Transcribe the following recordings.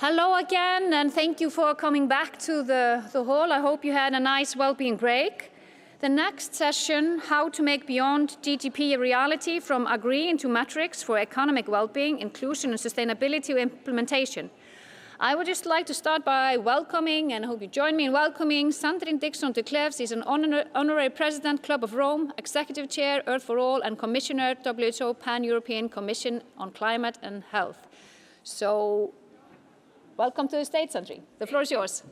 Hello again, and thank you for coming back to the hall. I hope you had a nice well-being break. The next session, How to Make Beyond GDP a Reality from Agree into Metrics for Economic Well-being, Inclusion and Sustainability Implementation. I would just like to start by welcoming, and I hope you join me in welcoming, Sandrine Dixson-Declève. She's an Honorary President, Club of Rome, Executive Chair, Earth for All, and Commissioner, WHO Pan-European Commission on Climate and Health. So, welcome to the stage, Sandrine. The floor is yours.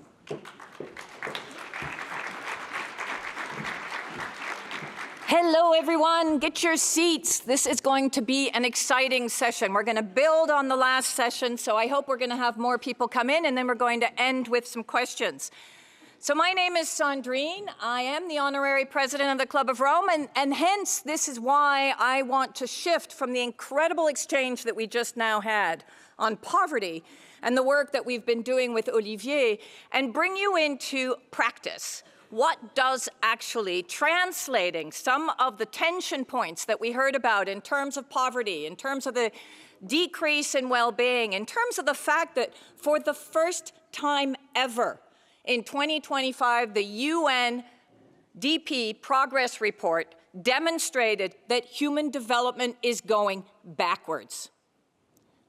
Hello, everyone. Get your seats. This is going to be an exciting session. We're going to build on the last session, so I hope we're going to have more people come in, and then we're going to end with some questions. So my name is Sandrine. I am the Honorary President of the Club of Rome, and hence this is why I want to shift from the incredible exchange that we just now had on poverty and the work that we've been doing with Olivier and bring you into practice. What does actually translating some of the tension points that we heard about in terms of poverty, in terms of the decrease in well-being, in terms of the fact that for the first time ever in 2025, the UNDP progress report demonstrated that human development is going backwards.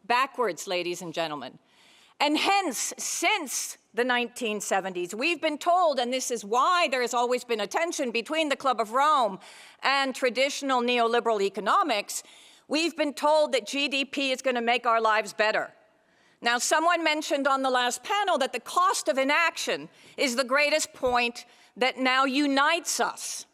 Backwards, ladies and gentlemen. And hence, since the 1970s, we've been told, and this is why there has always been a tension between the Club of Rome and traditional neoliberal economics, we've been told that GDP is going to make our lives better. Now, someone mentioned on the last panel that the cost of inaction is the greatest point that now unites us,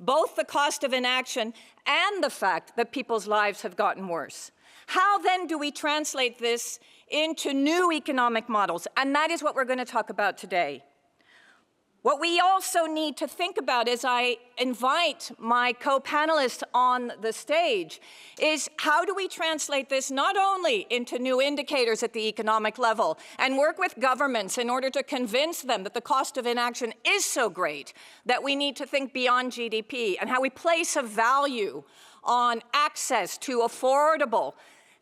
both the cost of inaction and the fact that people's lives have gotten worse. How then do we translate this into new economic models? And that is what we're going to talk about today. What we also need to think about as I invite my co-panelists on the stage is how do we translate this not only into new indicators at the economic level and work with governments in order to convince them that the cost of inaction is so great that we need to think beyond GDP and how we place a value on access to affordable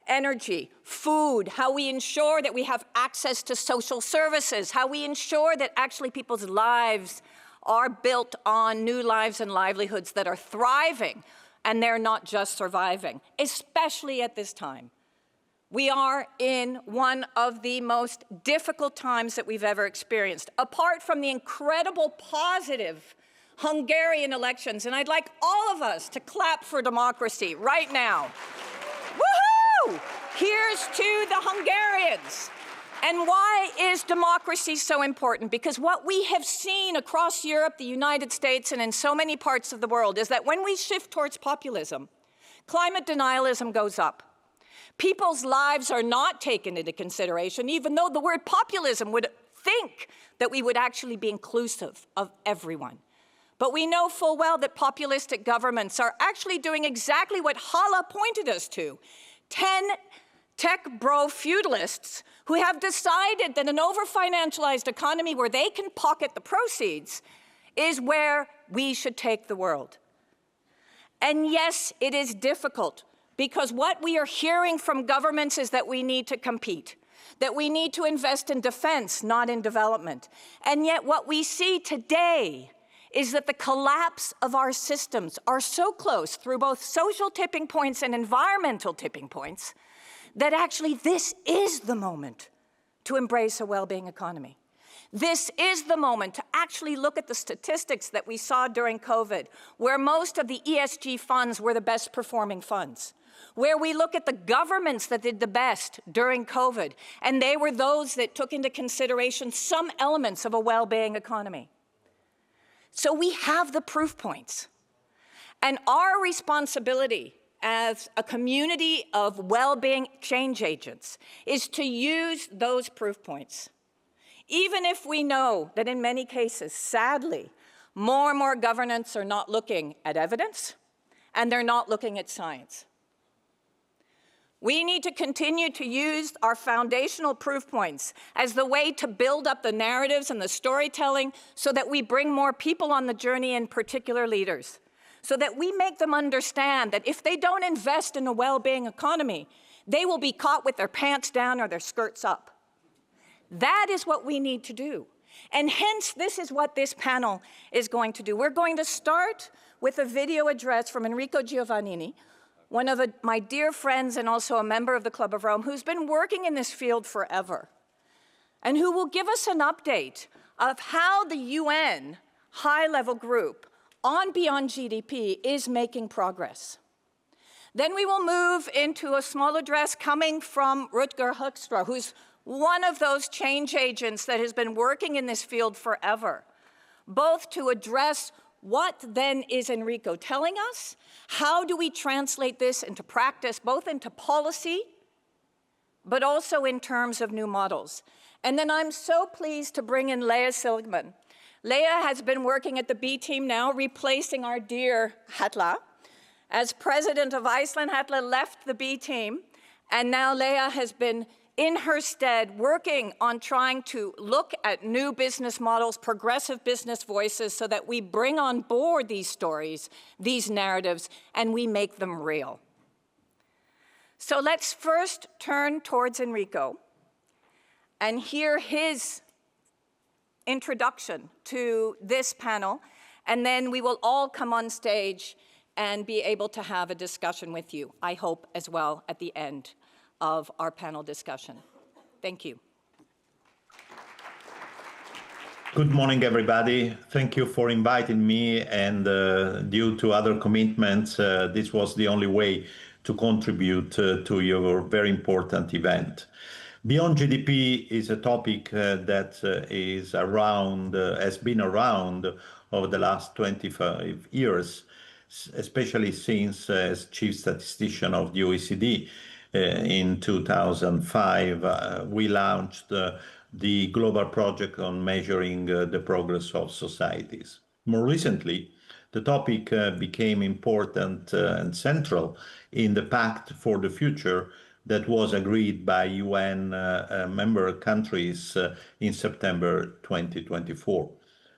energy, food, how we ensure that we have access to social services, how we ensure that actually people's lives are built on new lives and livelihoods that are thriving and they're not just surviving, especially at this time. We are in one of the most difficult times that we've ever experienced, apart from the incredible positive Hungarian elections, and I'd like all of us to clap for democracy right now. Woohoo! Here's to the Hungarians. And why is democracy so important? Because what we have seen across Europe, the United States, and in so many parts of the world is that when we shift towards populism, climate denialism goes up. People's lives are not taken into consideration, even though the word populism would think that we would actually be inclusive of everyone. But we know full well that populistic governments are actually doing exactly what Hala pointed us to. 10 tech-bro feudalists who have decided that an over-financialized economy where they can pocket the proceeds is where we should take the world. And yes, it is difficult because what we are hearing from governments is that we need to compete, that we need to invest in defense, not in development. And yet what we see today is that the collapse of our systems are so close through both social tipping points and environmental tipping points that actually this is the moment to embrace a well-being economy. This is the moment to actually look at the statistics that we saw during COVID, where most of the ESG funds were the best performing funds, where we look at the governments that did the best during COVID, and they were those that took into consideration some elements of a well-being economy. So we have the proof points. And our responsibility as a community of well-being change agents is to use those proof points. Even if we know that in many cases, sadly, more and more governments are not looking at evidence and they're not looking at science. We need to continue to use our foundational proof points as the way to build up the narratives and the storytelling so that we bring more people on the journey, in particular leaders, so that we make them understand that if they don't invest in a well-being economy, they will be caught with their pants down or their skirts up. That is what we need to do. And hence, this is what this panel is going to do. We're going to start with a video address from Enrico Giovannini, one of my dear friends and also a member of the Club of Rome, who's been working in this field forever, and who will give us an update of how the UN high-level group on Beyond GDP is making progress. Then we will move into a small address coming from Rutger Hoekstra, who's one of those change agents that has been working in this field forever, both to address what then is Enrico telling us, how do we translate this into practice, both into policy, but also in terms of new models. And then I'm so pleased to bring in Leah Seligmann. Leah has been working at the B team now, replacing our dear Hatla. As president of Iceland, Hatla left the B team, and now Leah has been in her stead working on trying to look at new business models, progressive business voices, so that we bring on board these stories, these narratives, and we make them real. So let's first turn towards Enrico and hear his introduction to this panel, and then we will all come on stage and be able to have a discussion with you, I hope, as well, at the end of our panel discussion. Thank you. Good morning, everybody. Thank you for inviting me, and due to other commitments, this was the only way to contribute to your very important event. Beyond GDP is a topic that is around, has been around over the last 25 years, especially since as chief statistician of the OECD in 2005, we launched the global project on measuring the progress of societies. More recently, the topic became important and central in the Pact for the Future that was agreed by UN member countries in September 2024.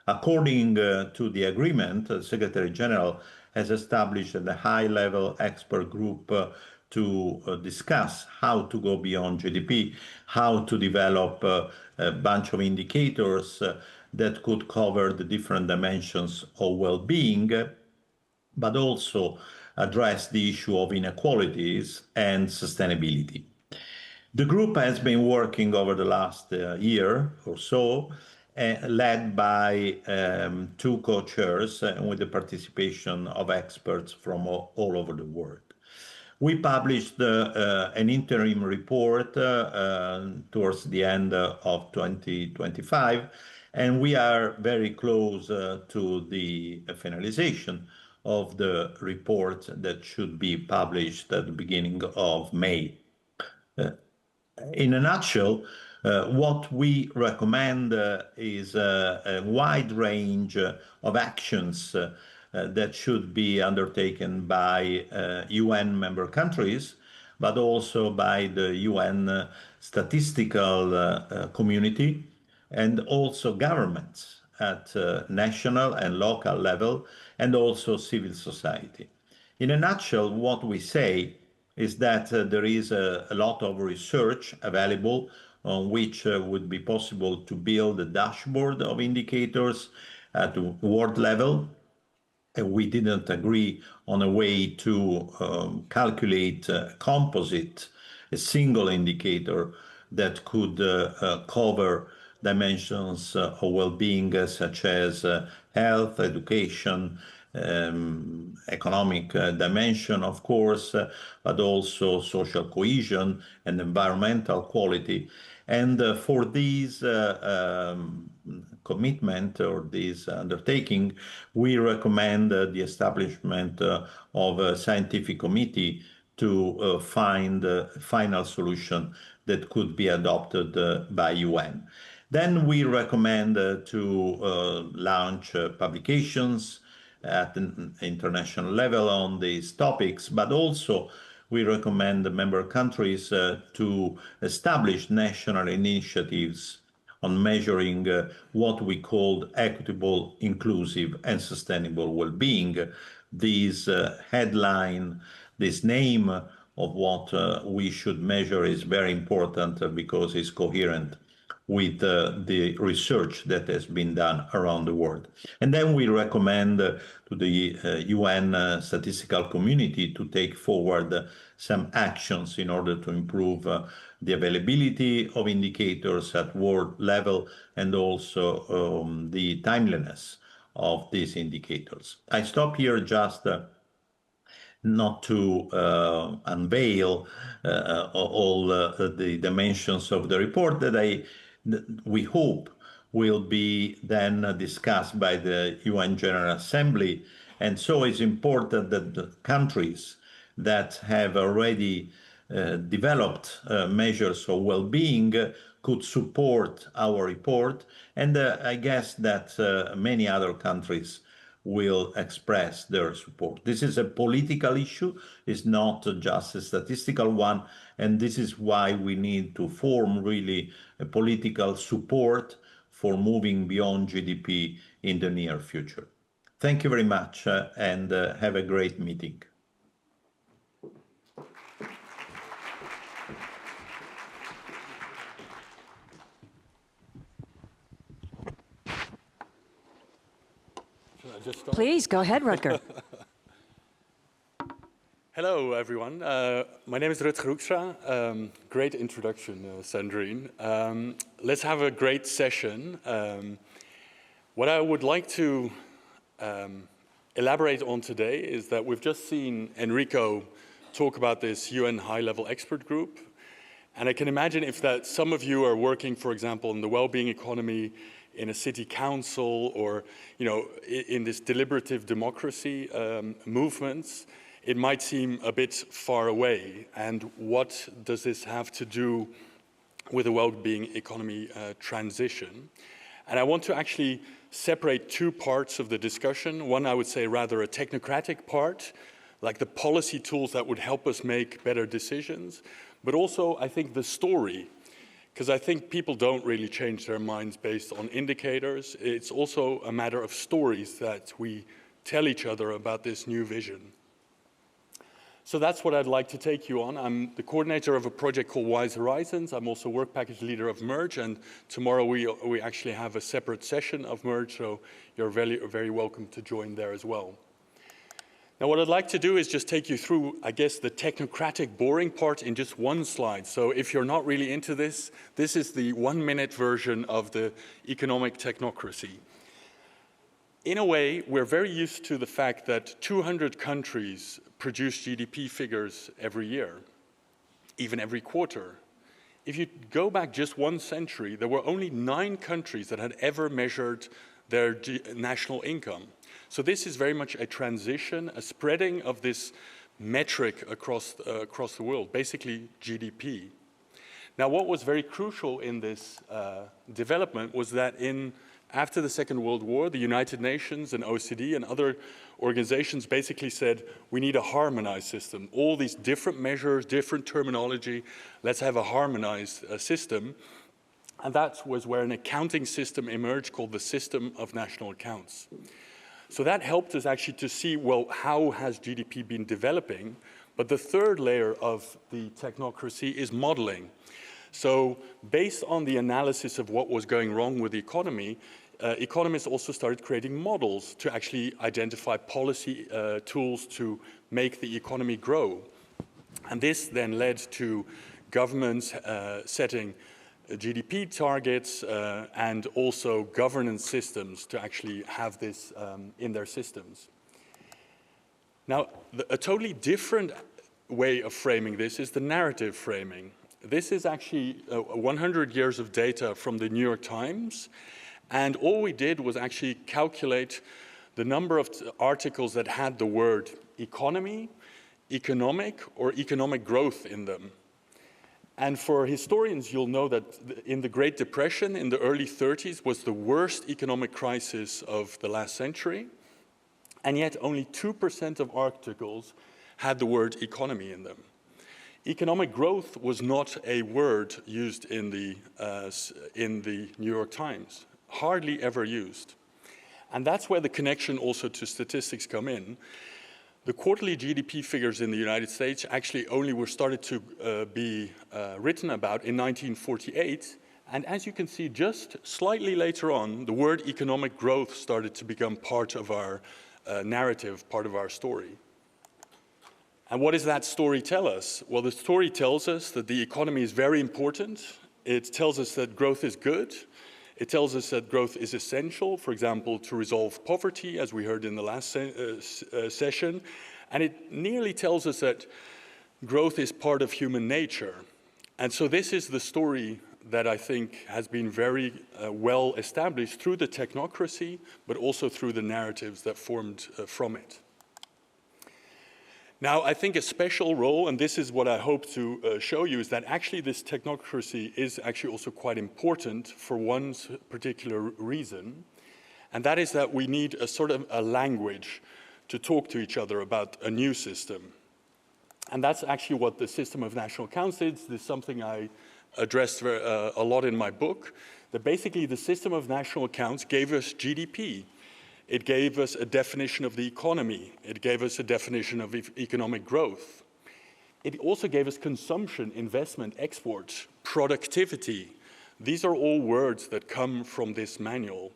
According to the agreement, the Secretary General has established a high-level expert group to discuss how to go beyond GDP, how to develop a bunch of indicators that could cover the different dimensions of well-being, but also address the issue of inequalities and sustainability. The group has been working over the last year or so, led by two co-chairs with the participation of experts from all over the world. We published an interim report towards the end of 2025, and we are very close to the finalization of the report that should be published at the beginning of May. In a nutshell, what we recommend is a wide range of actions that should be undertaken by UN member countries, but also by the UN statistical community, and also governments at national and local level, and also civil society. In a nutshell, what we say is that there is a lot of research available on which would be possible to build a dashboard of indicators at the world level. We didn't agree on a way to calculate a composite, a single indicator that could cover dimensions of well-being such as health, education, economic dimension, of course, but also social cohesion and environmental quality. And for these commitment or this undertaking, we recommend the establishment of a scientific committee to find a final solution that could be adopted by UN. Then we recommend to launch publications at an international level on these topics, but also we recommend the member countries to establish national initiatives on measuring what we call equitable, inclusive, and sustainable well-being. This headline, this name of what we should measure is very important because it's coherent with the research that has been done around the world. And then we recommend to the UN statistical community to take forward some actions in order to improve the availability of indicators at world level and also the timeliness of these indicators. I stop here just not to unveil all the dimensions of the report that we hope will be then discussed by the UN General Assembly. And so it's important that the countries that have already developed measures of well-being could support our report. And I guess that many other countries will express their support. This is a political issue, it's not just a statistical one, and this is why we need to form really a political support for moving beyond GDP in the near future. Thank you very much and have a great meeting. Please, go ahead, Rutger. Hello, everyone. My name is Rutger Hoekstra. Great introduction, Sandrine. Let's have a great session. What I would like to elaborate on today is that we've just seen Enrico talk about this UN high-level expert group. And I can imagine if that some of you are working, for example, in the well-being economy, in a city council, or in this deliberative democracy movements, it might seem a bit far away. And what does this have to do with the well-being economy transition? And I want to actually separate two parts of the discussion. One, I would say, rather a technocratic part, like the policy tools that would help us make better decisions, but also, I think, the story. Because I think people don't really change their minds based on indicators. It's also a matter of stories that we tell each other about this new vision. So that's what I'd like to take you on. I'm the coordinator of a project called Wise Horizons. I'm also work package leader of Merge, and tomorrow we actually have a separate session of Merge, so you're very, very welcome to join there as well. Now, what I'd like to do is just take you through, I guess, the technocratic, boring part in just one slide. So if you're not really into this, this is the 1-minute version of the economic technocracy. In a way, we're very used to the fact that 200 countries produce GDP figures every year, even every quarter. If you go back just 1 century, there were only 9 countries that had ever measured their national income. So this is very much a transition, a spreading of this metric across the world, basically GDP. Now, what was very crucial in this development was that after the Second World War, the United Nations and OECD and other organizations basically said, we need a harmonized system. All these different measures, different terminology, let's have a harmonized system. And that was where an accounting system emerged called the System of National Accounts. So that helped us actually to see, well, how has GDP been developing? But the third layer of the technocracy is modeling. So based on the analysis of what was going wrong with the economy, economists also started creating models to actually identify policy tools to make the economy grow. And this then led to governments setting GDP targets and also governance systems to actually have this in their systems. Now, a totally different way of framing this is the narrative framing. This is actually 100 years of data from the New York Times, and all we did was actually calculate the number of articles that had the word economy, economic, or economic growth in them. And for historians, you'll know that in the Great Depression in the early 30s was the worst economic crisis of the last century, and yet only 2% of articles had the word economy in them. Economic growth was not a word used in the New York Times, hardly ever used. And that's where the connection also to statistics come in. The quarterly GDP figures in the United States actually only were started to be written about in 1948, And as you can see, just slightly later on, the word economic growth started to become part of our narrative, part of our story. And what does that story tell us? Well, the story tells us that the economy is very important. It tells us that growth is good. It tells us that growth is essential, for example, to resolve poverty, as we heard in the last session. And it nearly tells us that growth is part of human nature. And so this is the story that I think has been very well established through the technocracy, but also through the narratives that formed from it. Now, I think a special role, and this is what I hope to show you, is that actually this technocracy is actually also quite important for one particular reason, and that is that we need a sort of a language to talk to each other about a new system. And that's actually what the system of national accounts is. This is something I addressed a lot in my book, that basically the system of national accounts gave us GDP. It gave us a definition of the economy. It gave us a definition of economic growth. It also gave us consumption, investment, export, productivity. These are all words that come from this manual.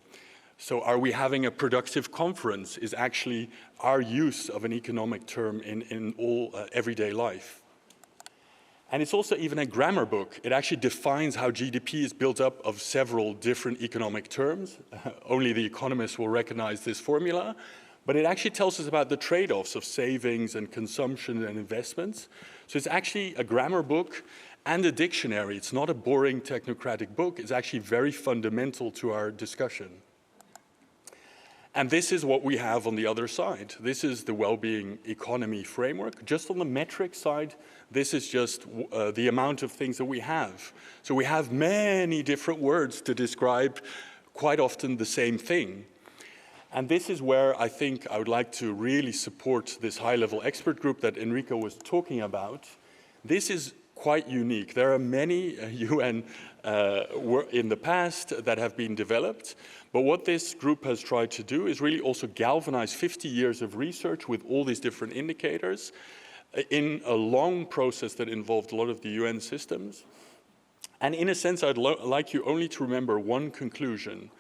So are we having a productive conference is actually our use of an economic term in all everyday life. And it's also even a grammar book. It actually defines how GDP is built up of several different economic terms. Only the economists will recognize this formula. But it actually tells us about the trade-offs of savings and consumption and investments. So it's actually a grammar book and a dictionary. It's not a boring technocratic book. It's actually very fundamental to our discussion. And this is what we have on the other side. This is the well-being economy framework. Just on the metric side, this is just the amount of things that we have. So we have many different words to describe quite often the same thing. And this is where I think I would like to really support this high-level expert group that Enrico was talking about. This is quite unique. There are many UN in the past that have been developed, but what this group has tried to do is really also galvanize 50 years of research with all these different indicators in a long process that involved a lot of the UN systems. And in a sense, I'd like you only to remember one conclusion,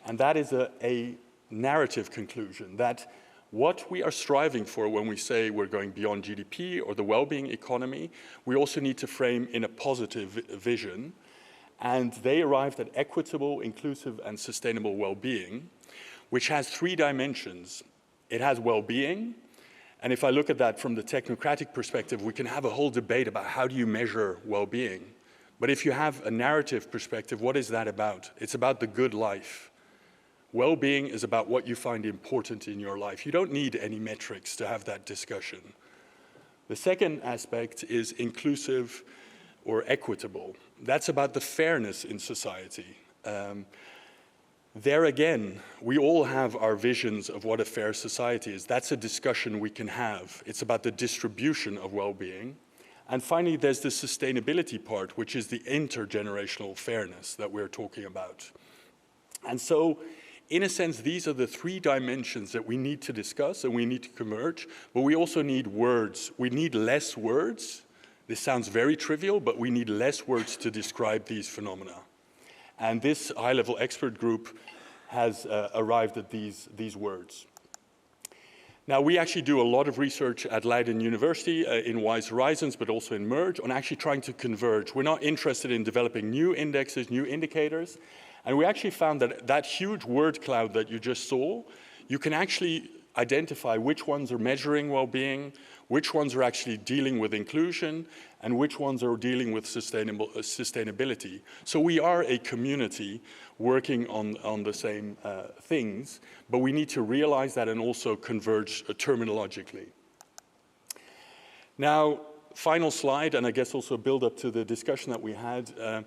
and that is a narrative conclusion, that what we are striving for when we say we're going beyond GDP or the well-being economy, we also need to frame in a positive vision. And they arrived at equitable, inclusive, and sustainable well-being, which has 3 dimensions. It has well-being, and if I look at that from the technocratic perspective, we can have a whole debate about how do you measure well-being. But if you have a narrative perspective, what is that about? It's about the good life. Well-being is about what you find important in your life. You don't need any metrics to have that discussion. The second aspect is inclusive or equitable. That's about the fairness in society. There again, we all have our visions of what a fair society is. That's a discussion we can have. It's about the distribution of well-being. And finally, there's the sustainability part, which is the intergenerational fairness that we're talking about. And so, in a sense, these are the 3 dimensions that we need to discuss and we need to converge, but we also need words. We need less words. This sounds very trivial, but we need less words to describe these phenomena. And this high-level expert group has arrived at these words. Now, we actually do a lot of research at Leiden University in Wise Horizons, but also in Merge, on actually trying to converge. We're not interested in developing new indexes, new indicators. And we actually found that that huge word cloud that you just saw, you can actually identify which ones are measuring well-being, which ones are actually dealing with inclusion, and which ones are dealing with sustainability. So we are a community working on the same things, but we need to realize that and also converge terminologically. Now, final slide, and I guess also build up to the discussion that we had.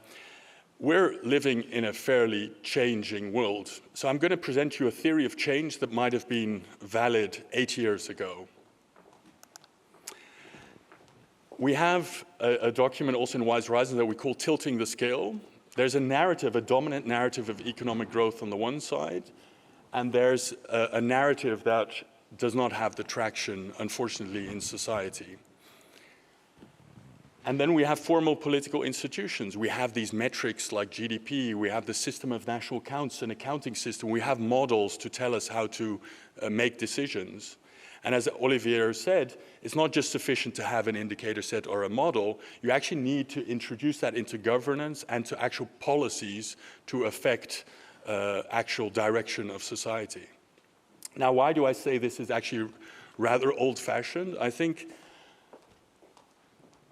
We're living in a fairly changing world. So I'm going to present you a theory of change that might have been valid 8 years ago. We have a document also in Wise Horizons that we call Tilting the Scale. There's a narrative, a dominant narrative of economic growth on the one side, and there's a narrative that does not have the traction, unfortunately, in society. And then we have formal political institutions. We have these metrics like GDP, we have the system of national accounts and accounting system, we have models to tell us how to make decisions. And as Olivier said, it's not just sufficient to have an indicator set or a model, you actually need to introduce that into governance and to actual policies to affect actual direction of society. Now, why do I say this is actually rather old-fashioned? I think,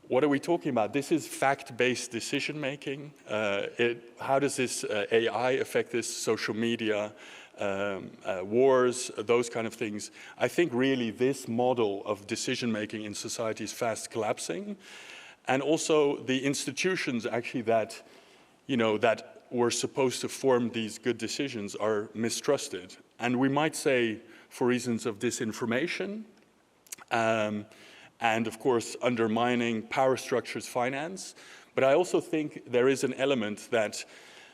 what are we talking about? This is fact-based decision-making. How does this AI affect this, social media, wars, those kind of things? I think really this model of decision-making in society is fast collapsing. And also the institutions actually that, that were supposed to form these good decisions are mistrusted. And we might say for reasons of disinformation, and of course undermining power structures finance. But I also think there is an element that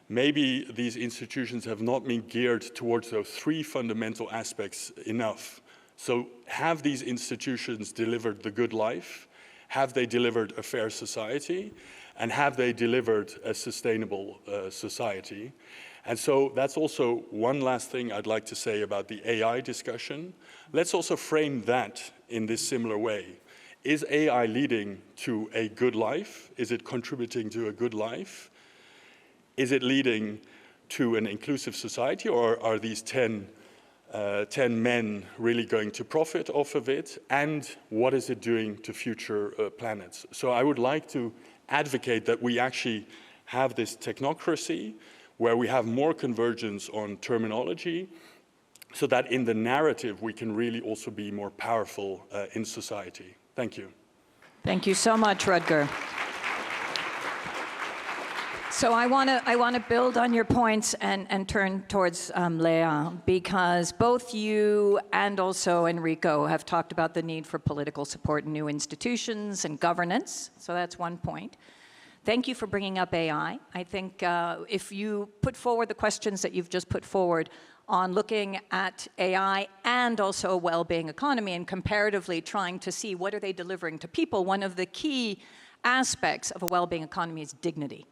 maybe these institutions have not been geared towards those three fundamental aspects enough. So have these institutions delivered the good life? Have they delivered a fair society? And have they delivered a sustainable society? And so that's also one last thing I'd like to say about the AI discussion. Let's also frame that in this similar way. Is AI leading to a good life? Is it contributing to a good life? Is it leading to an inclusive society, or are these 10 men really going to profit off of it? And what is it doing to future planets? So I would like to advocate that we actually have this technocracy where we have more convergence on terminology so that in the narrative we can really also be more powerful in society. Thank you. Thank you so much, Rutger. So I want to build on your points and turn towards Leah, because both you and also Enrico have talked about the need for political support in new institutions and governance. So that's one point. Thank you for bringing up AI. I think if you put forward the questions that you've just put forward on looking at AI and also a well-being economy and comparatively trying to see what are they delivering to people, one of the key aspects of a well-being economy is dignity.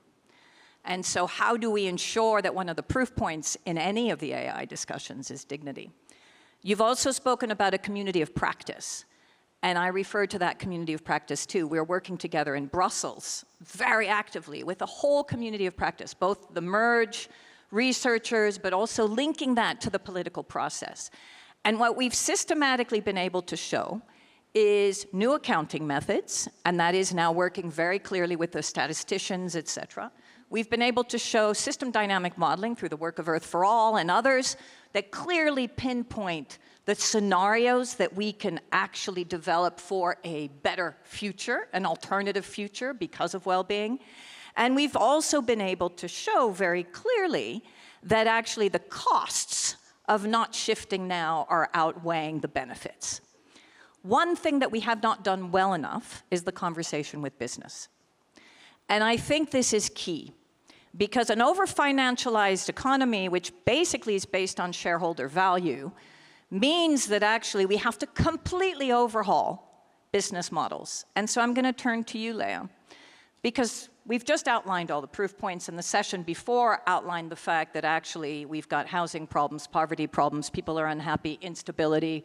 And so how do we ensure that one of the proof points in any of the AI discussions is dignity? You've also spoken about a community of practice. And I refer to that community of practice too. We're working together in Brussels very actively with a whole community of practice, both the MERGE researchers, but also linking that to the political process. And what we've systematically been able to show is new accounting methods, and that is now working very clearly with the statisticians, et cetera. We've been able to show system dynamic modeling through the work of Earth for All and others that clearly pinpoint the scenarios that we can actually develop for a better future, an alternative future because of well-being. And we've also been able to show very clearly that actually the costs of not shifting now are outweighing the benefits. One thing that we have not done well enough is the conversation with business. And I think this is key, because an over-financialized economy, which basically is based on shareholder value, means that actually we have to completely overhaul business models. And so I'm going to turn to you, Leah, because we've just outlined all the proof points, and the session before outlined the fact that actually we've got housing problems, poverty problems, people are unhappy, instability,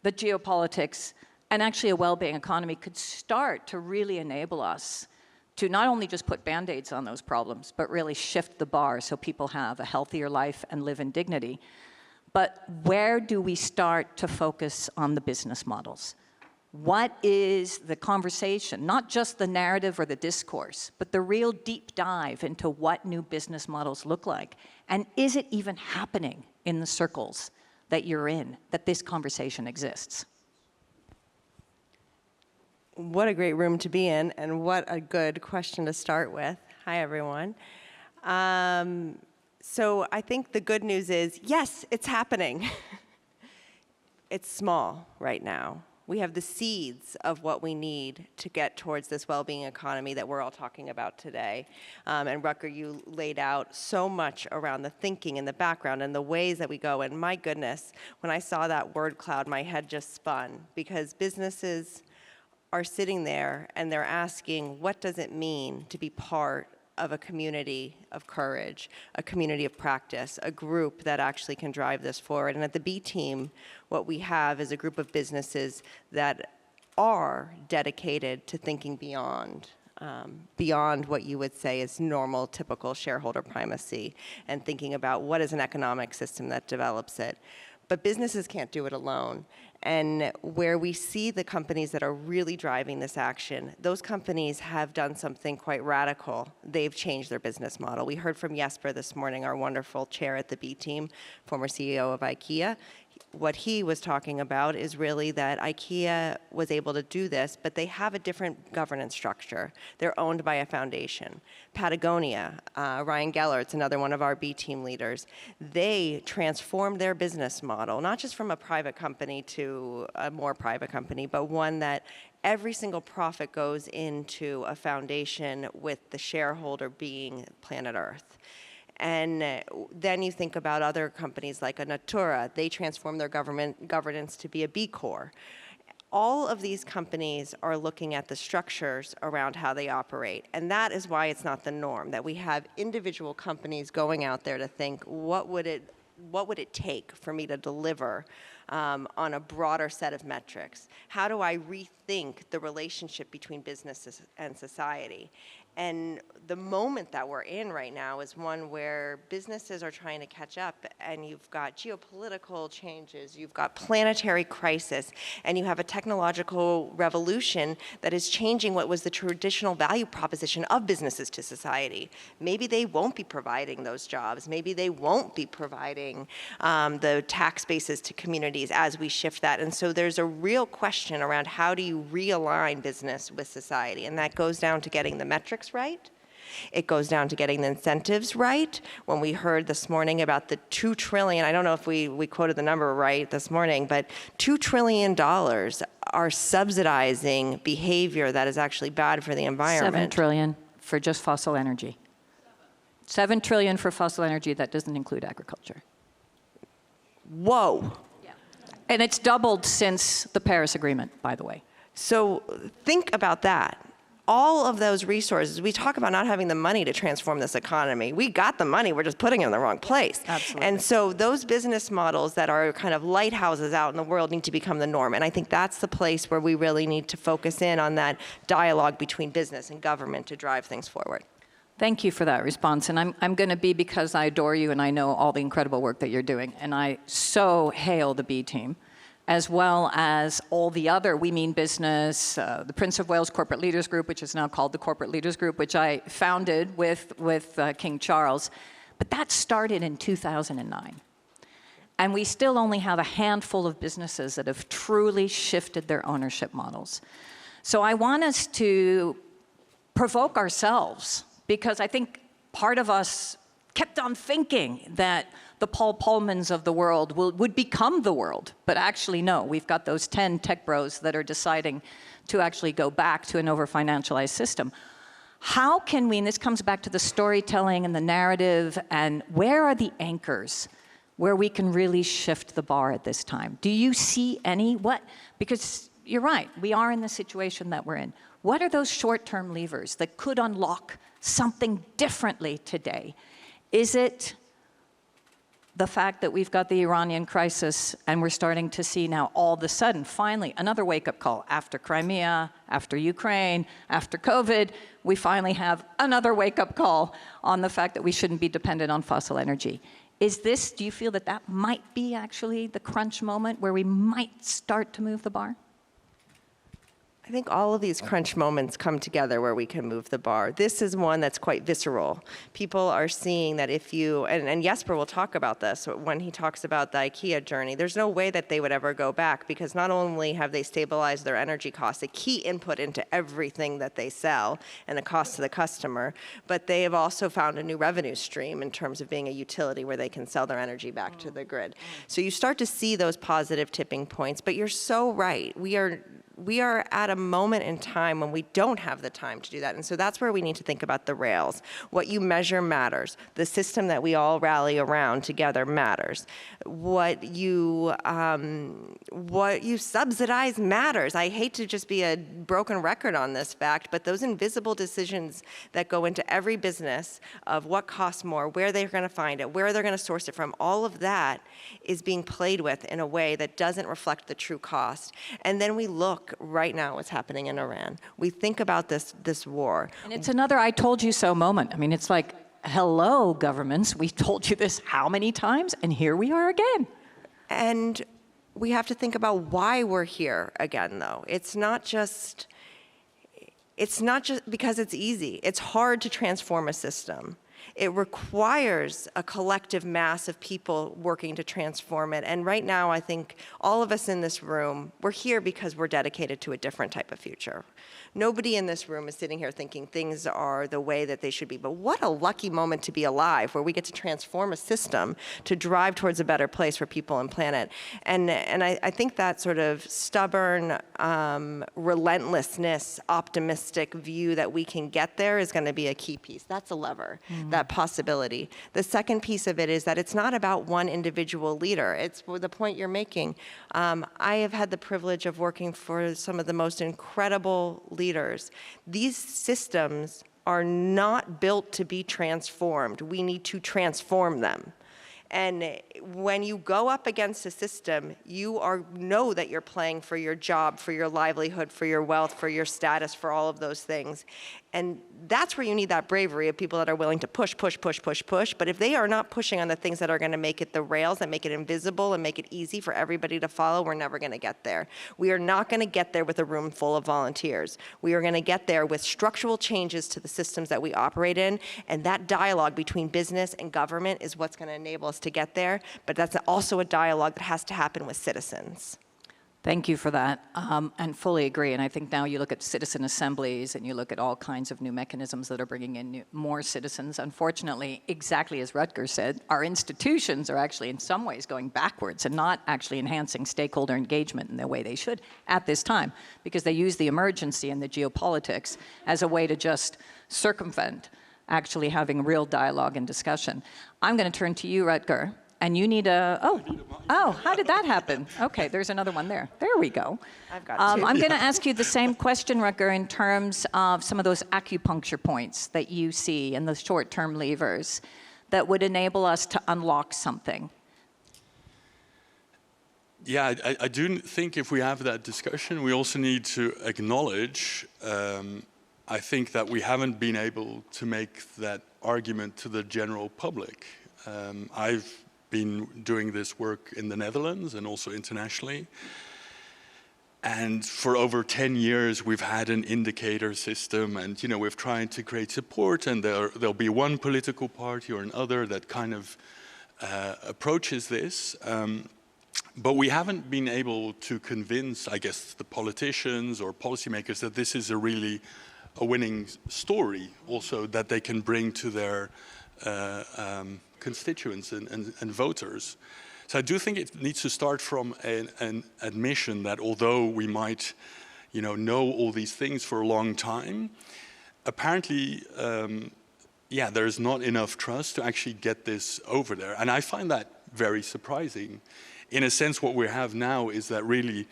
the geopolitics, and actually a well-being economy could start to really enable us to not only just put Band-Aids on those problems, but really shift the bar so people have a healthier life and live in dignity. But where do we start to focus on the business models? What is the conversation, not just the narrative or the discourse, but the real deep dive into what new business models look like? And is it even happening in the circles that you're in, that this conversation exists? What a great room to be in, and what a good question to start with. Hi, everyone. So I think the good news is, yes, it's happening. It's small right now. We have the seeds of what we need to get towards this well-being economy that we're all talking about today. And Rutger, you laid out so much around the thinking and the background and the ways that we go. And my goodness, when I saw that word cloud, my head just spun, because businesses are sitting there and they're asking, what does it mean to be part of a community of courage, a community of practice, a group that actually can drive this forward? And at the B team, what we have is a group of businesses that are dedicated to thinking beyond what you would say is normal, typical shareholder primacy, and thinking about what is an economic system that develops it. But businesses can't do it alone. And where we see the companies that are really driving this action, those companies have done something quite radical. They've changed their business model. We heard from Jesper this morning, our wonderful chair at the B team, former CEO of IKEA. What he was talking about is really that IKEA was able to do this, but they have a different governance structure. They're owned by a foundation. Patagonia, Ryan Gellert's another one of our B team leaders. They transformed their business model, not just from a private company to a more private company, but one that every single profit goes into a foundation with the shareholder being planet Earth. And then you think about other companies like a Natura. They transform their governance to be a B Corp. All of these companies are looking at the structures around how they operate. And that is why it's not the norm, that we have individual companies going out there to think, what would it take for me to deliver on a broader set of metrics? How do I rethink the relationship between businesses and society? And the moment that we're in right now is one where businesses are trying to catch up, and you've got geopolitical changes, you've got planetary crisis, and you have a technological revolution that is changing what was the traditional value proposition of businesses to society. Maybe they won't be providing those jobs. Maybe they won't be providing the tax bases to communities as we shift that. And so there's a real question around how do you realign business with society, and that goes down to getting the metrics right. It goes down to getting the incentives right. When we heard this morning about the $2 trillion, I don't know if we quoted the number right this morning, but $2 trillion are subsidizing behavior that is actually bad for the environment. $7 trillion for just fossil energy. $7 trillion for fossil energy, that doesn't include agriculture. Whoa. Yeah. And it's doubled since the Paris Agreement, by the way. So think about that. All of those resources, we talk about not having the money to transform this economy. We got the money, we're just putting it in the wrong place. Absolutely. And so those business models that are kind of lighthouses out in the world need to become the norm. And I think that's the place where we really need to focus in on that dialogue between business and government to drive things forward. Thank you for that response. And I'm going to be, because I adore you and I know all the incredible work that you're doing, and I so hail the B team, as well as all the other We Mean Business, the Prince of Wales Corporate Leaders Group, which is now called the Corporate Leaders Group, which I founded with King Charles. But that started in 2009. And we still only have a handful of businesses that have truly shifted their ownership models. So I want us to provoke ourselves, because I think part of us kept on thinking that the Paul Polmans of the world would become the world. But actually, no, we've got those 10 tech bros that are deciding to actually go back to an over-financialized system. How can we, and this comes back to the storytelling and the narrative, and where are the anchors where we can really shift the bar at this time? Do you see any? Because you're right, we are in the situation that we're in. What are those short-term levers that could unlock something differently today? Is it the fact that we've got the Iranian crisis and we're starting to see now all of a sudden, finally, another wake-up call after Crimea, after Ukraine, after COVID, we finally have another wake-up call on the fact that we shouldn't be dependent on fossil energy. Do you feel that that might be actually the crunch moment where we might start to move the bar? I think all of these crunch moments come together where we can move the bar. This is one that's quite visceral. People are seeing that if you, and Jesper will talk about this when he talks about the IKEA journey, there's no way that they would ever go back, because not only have they stabilized their energy costs, a key input into everything that they sell and the cost to the customer, but they have also found a new revenue stream in terms of being a utility where they can sell their energy back to the grid. So you start to see those positive tipping points, but you're so right. we are at a moment in time when we don't have the time to do that. And so that's where we need to think about the rails. What you measure matters. The system that we all rally around together matters. What you subsidize matters. I hate to just be a broken record on this fact, but those invisible decisions that go into every business of what costs more, where they're going to find it, where they're going to source it from, all of that is being played with in a way that doesn't reflect the true cost. And then we look right now what's happening in Iran. We think about this war. And it's another I told you so moment. I mean, it's like, hello, governments, we told you this how many times, and here we are again. And we have to think about why we're here again, though. It's not just because it's easy. It's hard to transform a system. It requires a collective mass of people working to transform it. And right now, I think all of us in this room, we're here because we're dedicated to a different type of future. Nobody in this room is sitting here thinking things are the way that they should be. But what a lucky moment to be alive, where we get to transform a system to drive towards a better place for people and planet. And I think that sort of stubborn, relentlessness, optimistic view that we can get there is going to be a key piece. That's a lever, that possibility. The second piece of it is that it's not about one individual leader. It's the point you're making. I have had the privilege of working for some of the most incredible leaders. These systems are not built to be transformed. We need to transform them. And when you go up against a system, you know that you're playing for your job, for your livelihood, for your wealth, for your status, for all of those things. And that's where you need that bravery of people that are willing to push, push, push, push, push. But if they are not pushing on the things that are going to make it the rails, that make it invisible and make it easy for everybody to follow, we're never going to get there. We are not going to get there with a room full of volunteers. We are going to get there with structural changes to the systems that we operate in. And that dialogue between business and government is what's going to enable us to get there. But that's also a dialogue that has to happen with citizens. Thank you for that, and fully agree. And I think now you look at citizen assemblies and you look at all kinds of new mechanisms that are bringing in more citizens. Unfortunately, exactly as Rutger said, our institutions are actually in some ways going backwards and not actually enhancing stakeholder engagement in the way they should at this time, because they use the emergency and the geopolitics as a way to just circumvent actually having real dialogue and discussion. I'm going to turn to you, Rutger. And you need how did that happen? Okay, there's another one there. There we go. I've got two. I'm going to ask you the same question, Rutger, in terms of some of those acupuncture points that you see and the short-term levers that would enable us to unlock something. Yeah, I do think if we have that discussion, we also need to acknowledge, I think that we haven't been able to make that argument to the general public. I've been doing this work in the Netherlands and also internationally. And for over 10 years, we've had an indicator system, and we've tried to create support, and there'll be one political party or another that kind of approaches this. But we haven't been able to convince, I guess, the politicians or policymakers that this is a winning story also that they can bring to their constituents and voters. So I do think it needs to start from an admission that although we might, know all these things for a long time, apparently, there's not enough trust to actually get this over there. And I find that very surprising. In a sense, what we have now is that really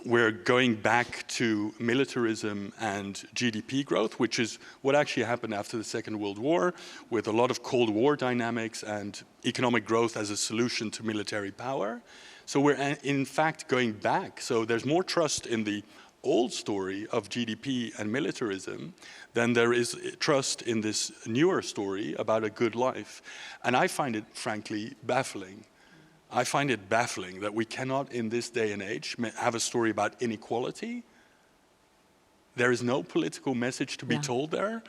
we're going back to militarism and GDP growth, which is what actually happened after the Second World War, with a lot of Cold War dynamics and economic growth as a solution to military power. So we're in fact going back. So there's more trust in the old story of GDP and militarism than there is trust in this newer story about a good life. And I find it, frankly, baffling. I find it baffling that we cannot, in this day and age, have a story about inequality. There is no political message to be told there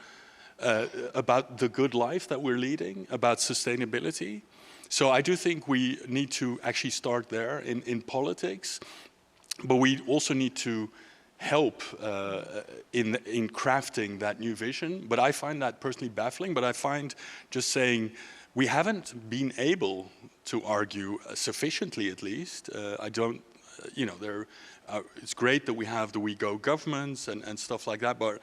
about the good life that we're leading, about sustainability. So I do think we need to actually start there in politics, but we also need to help in crafting that new vision. But I find that personally baffling, but I find just saying we haven't been able to argue sufficiently, at least. I don't you know, it's great that we have the We Go governments and stuff like that, but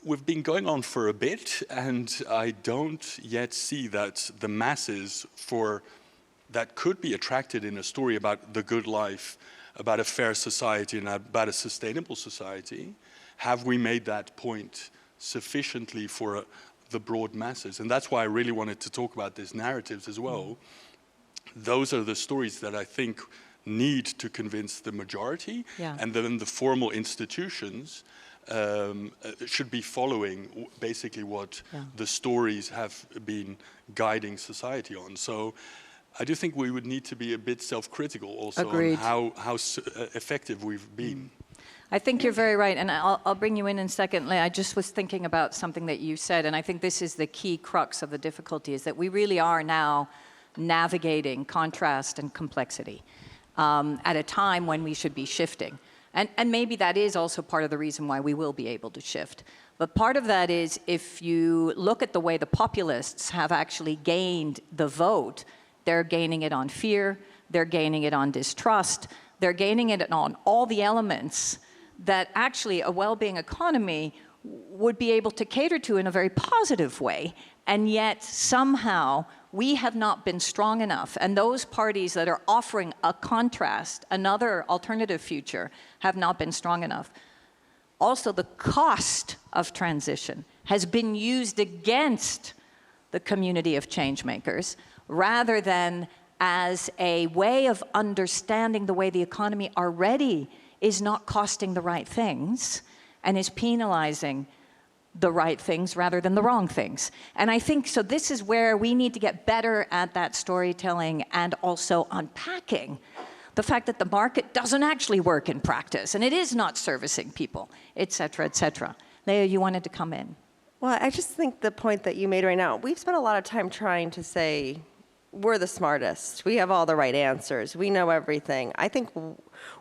we've been going on for a bit, and I don't yet see that the masses that could be attracted in a story about the good life, about a fair society and about a sustainable society, have we made that point sufficiently for the broad masses? And that's why I really wanted to talk about these narratives as well. Those are the stories that I think need to convince the majority, and then the formal institutions should be following basically what the stories have been guiding society on. So I do think we would need to be a bit self-critical also on how effective we've been. I think you're very right, and I'll bring you in a second, Leah. I just was thinking about something that you said, and I think this is the key crux of the difficulty, is that we really are now navigating contrast and complexity at a time when we should be shifting. And maybe that is also part of the reason why we will be able to shift. But part of that is, if you look at the way the populists have actually gained the vote, they're gaining it on fear, they're gaining it on distrust, they're gaining it on all the elements that actually a well-being economy would be able to cater to in a very positive way. And yet somehow we have not been strong enough. And those parties that are offering a contrast, another alternative future, have not been strong enough. Also, the cost of transition has been used against the community of change makers, rather than as a way of understanding the way the economy already is not costing the right things and is penalizing the right things rather than the wrong things. And I think, so this is where we need to get better at that storytelling and also unpacking the fact that the market doesn't actually work in practice and it is not servicing people, et cetera, et cetera. Leah, you wanted to come in. Well, I just think the point that you made right now, we've spent a lot of time trying to say, we're the smartest, we have all the right answers, we know everything. I think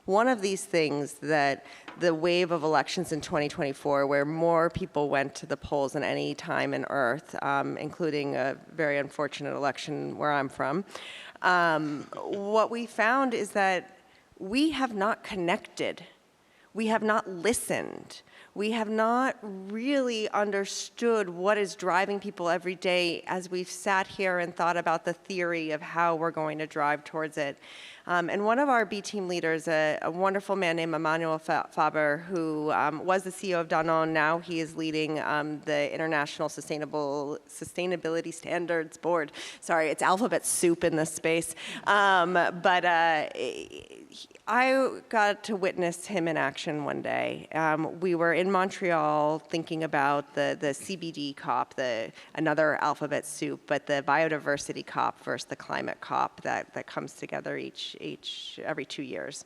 one of these things that the wave of elections in 2024, where more people went to the polls than any time on earth, including a very unfortunate election where I'm from, what we found is that we have not connected. We have not listened. We have not really understood what is driving people every day as we've sat here and thought about the theory of how we're going to drive towards it. And one of our B team leaders, a wonderful man named Emmanuel Faber, who was the CEO of Danone, now he is leading the International Sustainability Standards Board. Sorry, it's alphabet soup in this space. But I got to witness him in action one day. We were in Montreal thinking about the CBD COP, another alphabet soup, but the biodiversity COP versus the climate COP that comes together every 2 years.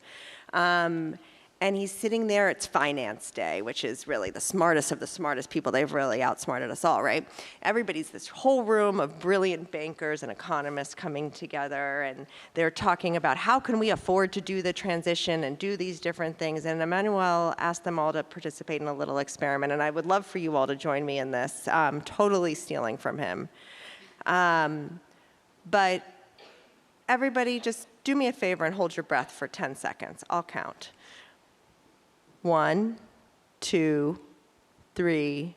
And he's sitting there, it's finance day, which is really the smartest of the smartest people. They've really outsmarted us all, right? Everybody's this whole room of brilliant bankers and economists coming together, and they're talking about how can we afford to do the transition and do these different things. And Emmanuel asked them all to participate in a little experiment, and I would love for you all to join me in this, totally stealing from him. But everybody just do me a favor and hold your breath for 10 seconds. I'll count. 1, 2, 3,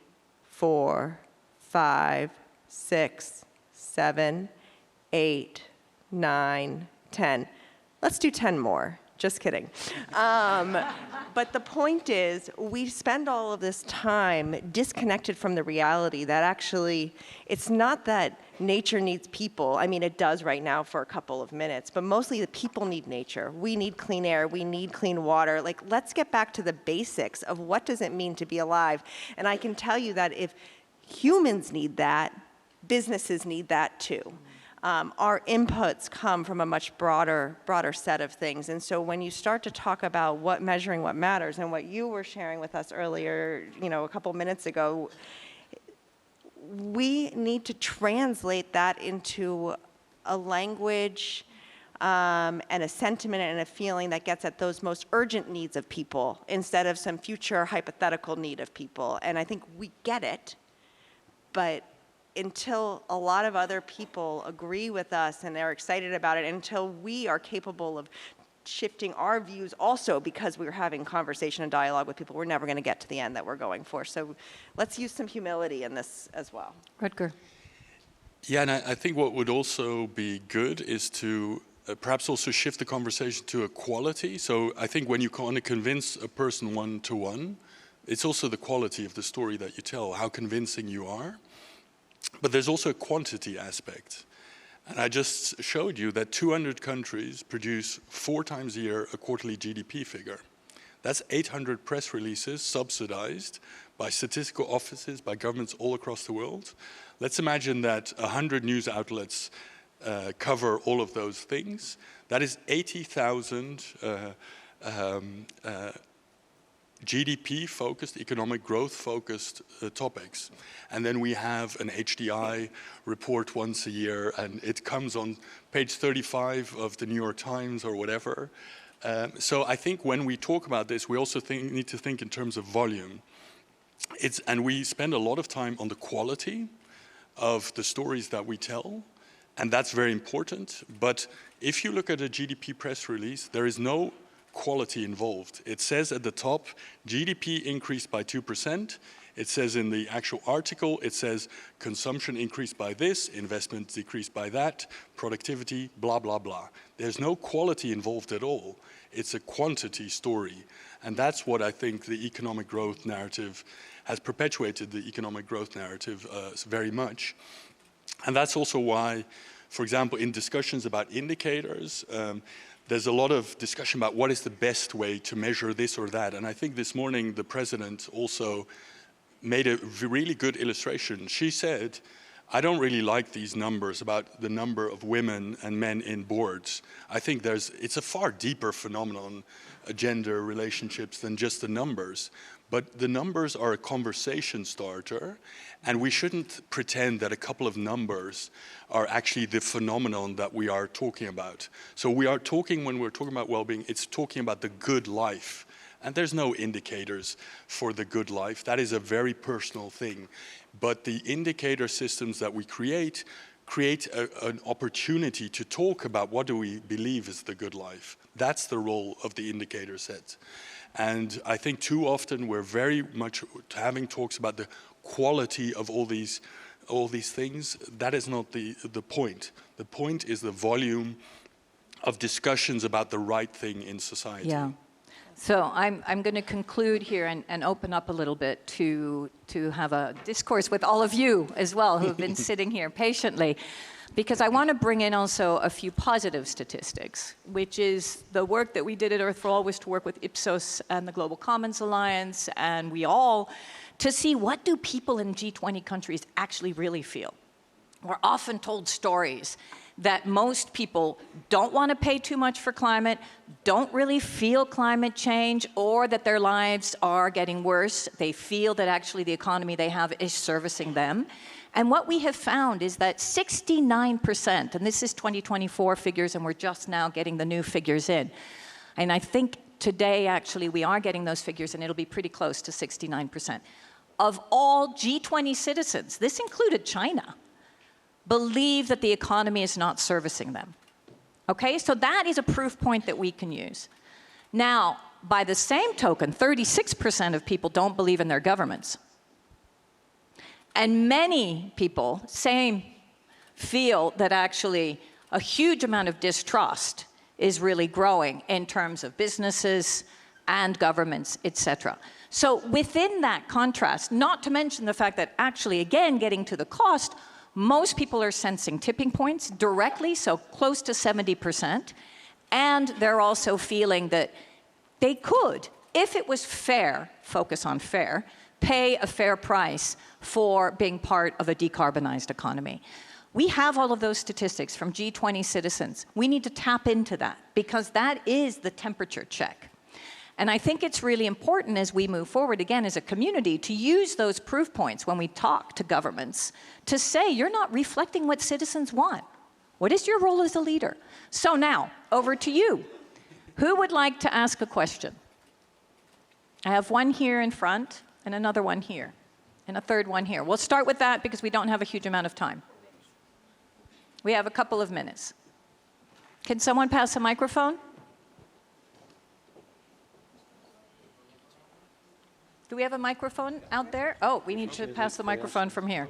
4, 5, 6, 7, 8, 9, 10. Let's do 10 more. Just kidding. But the point is, we spend all of this time disconnected from the reality that actually, it's not that nature needs people. I mean, it does right now for a couple of minutes, but mostly the people need nature. We need clean air, we need clean water. Like, let's get back to the basics of what does it mean to be alive. And I can tell you that if humans need that, businesses need that too. Our inputs come from a much broader set of things. And so when you start to talk about measuring what matters, and what you were sharing with us earlier, a couple minutes ago, we need to translate that into a language and a sentiment and a feeling that gets at those most urgent needs of people instead of some future hypothetical need of people. And I think we get it, but until a lot of other people agree with us and they're excited about it, until we are capable of shifting our views also because we're having conversation and dialogue with people. We're never going to get to the end that we're going for. So let's use some humility in this as well. Rutger. Yeah, and I think what would also be good is to perhaps also shift the conversation to equality. So I think when you want to convince a person one-to-one, it's also the quality of the story that you tell, how convincing you are. But there's also a quantity aspect. And I just showed you that 200 countries produce 4 times a year a quarterly GDP figure. That's 800 press releases subsidized by statistical offices, by governments all across the world. Let's imagine that 100 news outlets cover all of those things. That is 80,000 GDP-focused, economic growth-focused topics. And then we have an HDI report once a year, and it comes on page 35 of the New York Times or whatever. So I think when we talk about this, we also need to think in terms of volume. And we spend a lot of time on the quality of the stories that we tell, and that's very important. But if you look at a GDP press release, there is no quality involved. It says at the top, GDP increased by 2%. It says in the actual article, it says consumption increased by this, investment decreased by that, productivity, blah, blah, blah. There's no quality involved at all. It's a quantity story. And that's what I think the economic growth narrative has perpetuated, the economic growth narrative very much. And that's also why, for example, in discussions about indicators, there's a lot of discussion about what is the best way to measure this or that. And I think this morning the president also made a really good illustration. She said, I don't really like these numbers about the number of women and men in boards. I think it's a far deeper phenomenon, gender relationships, than just the numbers. But the numbers are a conversation starter, and we shouldn't pretend that a couple of numbers are actually the phenomenon that we are talking about. So we are talking, when we're talking about well-being, it's talking about the good life. And there's no indicators for the good life. That is a very personal thing. But the indicator systems that we create an opportunity to talk about what do we believe is the good life. That's the role of the indicator set. And I think too often we're very much having talks about the quality of all these things. That is not the point. The point is the volume of discussions about the right thing in society. Yeah. So I'm going to conclude here and open up a little bit to have a discourse with all of you as well who have been sitting here patiently, because I want to bring in also a few positive statistics, which is the work that we did at Earth for All was to work with Ipsos and the Global Commons Alliance, and we all, to see what do people in G20 countries actually really feel. We're often told stories that most people don't want to pay too much for climate, don't really feel climate change, or that their lives are getting worse. They feel that actually the economy they have is servicing them. And what we have found is that 69%, and this is 2024 figures, and we're just now getting the new figures in. And I think today, actually, we are getting those figures, and it'll be pretty close to 69%. Of all G20 citizens, this included China, believe that the economy is not servicing them. Okay, so that is a proof point that we can use. Now, by the same token, 36% of people don't believe in their governments. And many people, feel that actually a huge amount of distrust is really growing in terms of businesses and governments, etc. So within that contrast, not to mention the fact that actually, again, getting to the cost, most people are sensing tipping points directly, so close to 70%. And they're also feeling that they could, if it was fair, focus on fair, pay a fair price for being part of a decarbonized economy. We have all of those statistics from G20 citizens. We need to tap into that because that is the temperature check. And I think it's really important as we move forward, again, as a community, to use those proof points when we talk to governments to say, you're not reflecting what citizens want. What is your role as a leader? So now, over to you. Who would like to ask a question? I have one here in front and another one here and a third one here. We'll start with that because we don't have a huge amount of time. We have a couple of minutes. Can someone pass a microphone? Do we have a microphone out there? Oh, we need to pass the microphone from here.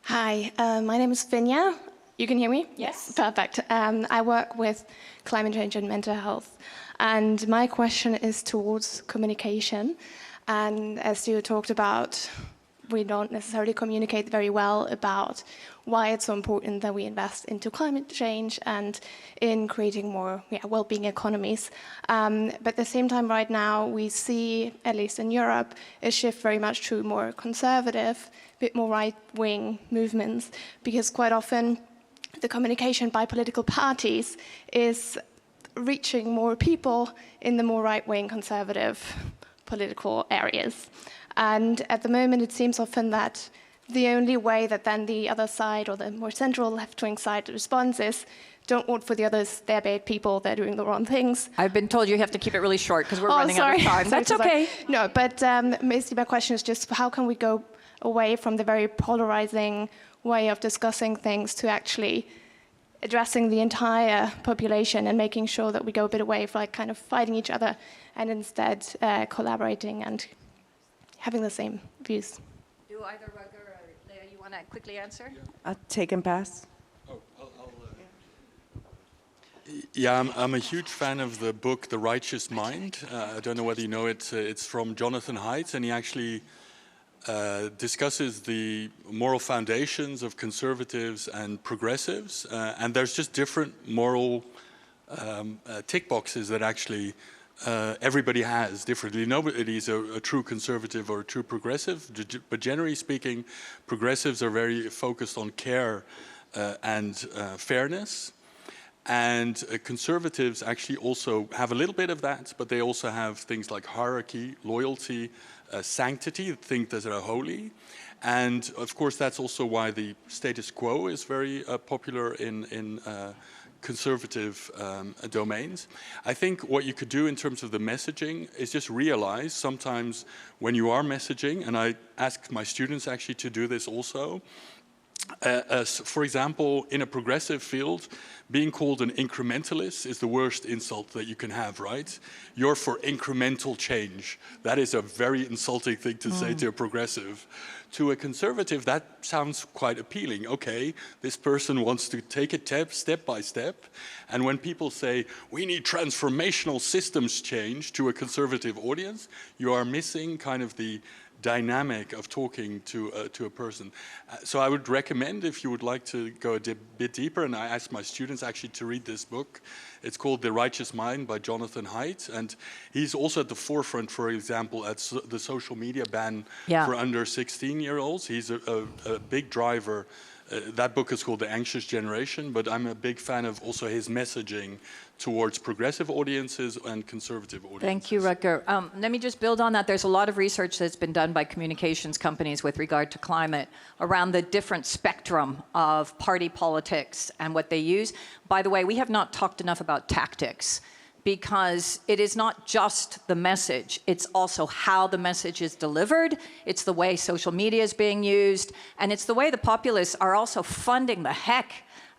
Hi, my name is Finya. You can hear me? Yes. Perfect. I work with climate change and mental health. And my question is towards communication. And as you talked about, we don't necessarily communicate very well about why it's so important that we invest into climate change and in creating more well-being economies. But at the same time, right now, we see, at least in Europe, a shift very much to more conservative, bit more right-wing movements, because quite often the communication by political parties is reaching more people in the more right-wing conservative political areas. And at the moment, it seems often that the only way that then the other side or the more central left-wing side responds is, don't vote for the others, they're bad people, they're doing the wrong things. I've been told you have to keep it really short because we're running out of time. That's okay. No, but mostly my question is just how can we go away from the very polarizing way of discussing things to actually addressing the entire population and making sure that we go a bit away from kind of fighting each other and instead collaborating and having the same views. Do either Rutger or Leah, you want to quickly answer? I'll take and pass. Yeah, I'm a huge fan of the book The Righteous Mind. I don't know whether you know it. It's from Jonathan Haidt, and he actually discusses the moral foundations of conservatives and progressives. And there's just different moral tick boxes that actually everybody has differently. Nobody's a true conservative or a true progressive, but generally speaking, progressives are very focused on care and fairness. And conservatives actually also have a little bit of that, but they also have things like hierarchy, loyalty, sanctity, things that are holy. And of course, that's also why the status quo is very popular in conservative domains. I think what you could do in terms of the messaging is just realize sometimes when you are messaging, and I ask my students actually to do this also, for example, in a progressive field, being called an incrementalist is the worst insult that you can have, right? You're for incremental change. That is a very insulting thing to say to a progressive. To a conservative, that sounds quite appealing. Okay, this person wants to take it step by step. And when people say, we need transformational systems change to a conservative audience, you are missing kind of the dynamic of talking to a person. So I would recommend, if you would like to go a bit deeper, and I ask my students actually to read this book. It's called The Righteous Mind by Jonathan Haidt, and he's also at the forefront, for example, at the social media ban for under 16-year-olds. He's a big driver. That book is called The Anxious Generation, but I'm a big fan of also his messaging towards progressive audiences and conservative audiences. Thank you, Rutger. Let me just build on that. There's a lot of research that's been done by communications companies with regard to climate around the different spectrum of party politics and what they use. By the way, we have not talked enough about tactics, because it is not just the message, it's also how the message is delivered, it's the way social media is being used, and it's the way the populists are also funding the heck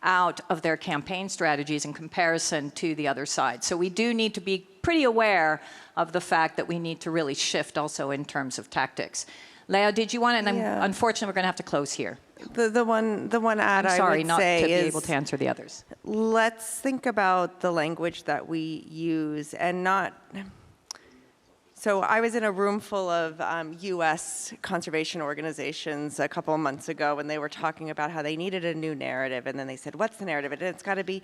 out of their campaign strategies in comparison to the other side. So we do need to be pretty aware of the fact that we need to really shift also in terms of tactics. Leah, did you want to, and unfortunately we're going to have to close here. The one ad I'm sorry, I would not say to be is, able to answer the others. let's think about the language that we use and not. So I was in a room full of U.S. conservation organizations a couple of months ago, and they were talking about how they needed a new narrative, and then they said, what's the narrative? And it's got to be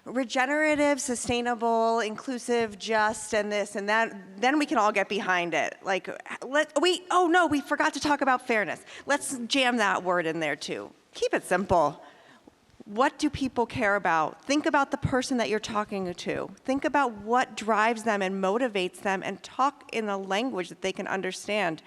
regenerative, sustainable, inclusive, just, and this and that. Then we can all get behind it. Like, oh no, we forgot to talk about fairness. Let's jam that word in there too. Keep it simple. What do people care about? Think about the person that you're talking to. Think about what drives them and motivates them, and talk in a language that they can understand.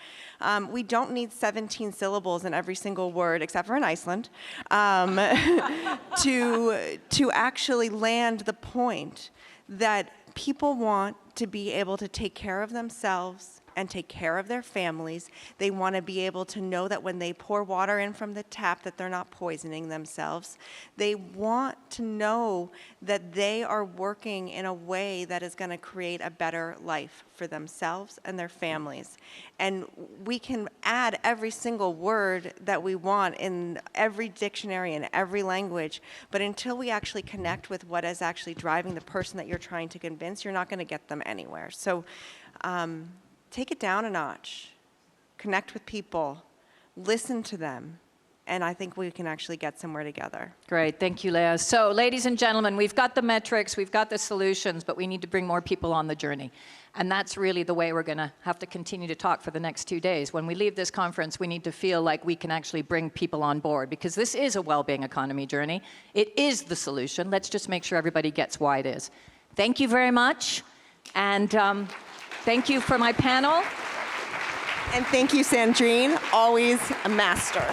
We don't need 17 syllables in every single word, except for in Iceland, to actually land the point that people want to be able to take care of themselves and take care of their families. They want to be able to know that when they pour water in from the tap that they're not poisoning themselves. They want to know that they are working in a way that is going to create a better life for themselves and their families. And we can add every single word that we want in every dictionary in every language, but until we actually connect with what is actually driving the person that you're trying to convince, you're not going to get them anywhere. So take it down a notch, connect with people, listen to them, and I think we can actually get somewhere together. Great, thank you, Leah. So, ladies and gentlemen, we've got the metrics, we've got the solutions, but we need to bring more people on the journey. And that's really the way we're going to have to continue to talk for the next 2 days. When we leave this conference, we need to feel like we can actually bring people on board, because this is a well-being economy journey. It is the solution. Let's just make sure everybody gets why it is. Thank you very much. And thank you for my panel. And thank you, Sandrine, always a master.